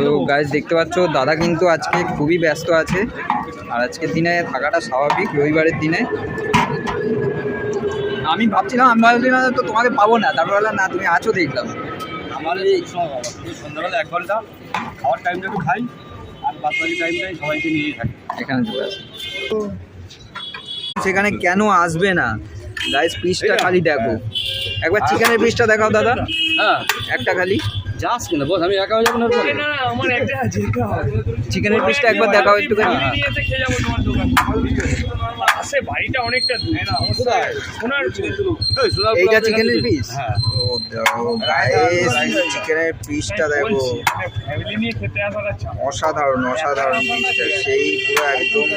তো গাইস দেখতে পাচ্ছ দাদা কিন্তু আজকে খুবই ব্যস্ত আছে, আর আজকের দিনে থাকাটা স্বাভাবিক, রবিবারের দিনে। আমি ভাবছিলাম আমি ভাবছিলাম তো তোমাকে পাবো না, তারপর বললাম না তুমি আছো, দেখলাম। আমার এই সন্ধ্যাবেলা 1 ঘন্টা খাওয়ার টাইমটা একটু খাই, আর বাদ বাকি টাইমটাই সবাইকে নিয়েই থাকি। এখানে চলে আসে সেখানে কেন আসবে না গাইস? পিসটা খালি দেখো একবার, চিকেনের পিসটা দেখাও দাদা। হ্যাঁ, একটা খালি যাস কিনা বস, আমি একা হয়ে যাবো না। আমার একটা যেতে হবে। চিকেনের পিসটা একবার দেখাও একটুখানি। নিয়ে এসে খেয়ে যাবো তোমার দোকান। আসে বাড়িটা অনেকটা দূর। কোথায়? এইটা চিকেনের পিস। হ্যাঁ। ও দেখো গাইস, চিকেনের পিসটা দেখো, ফ্যামিলি নিয়ে খেতে আসার চাপ। অসাধারণ অসাধারণ পিসটা, সেই পুরো একদম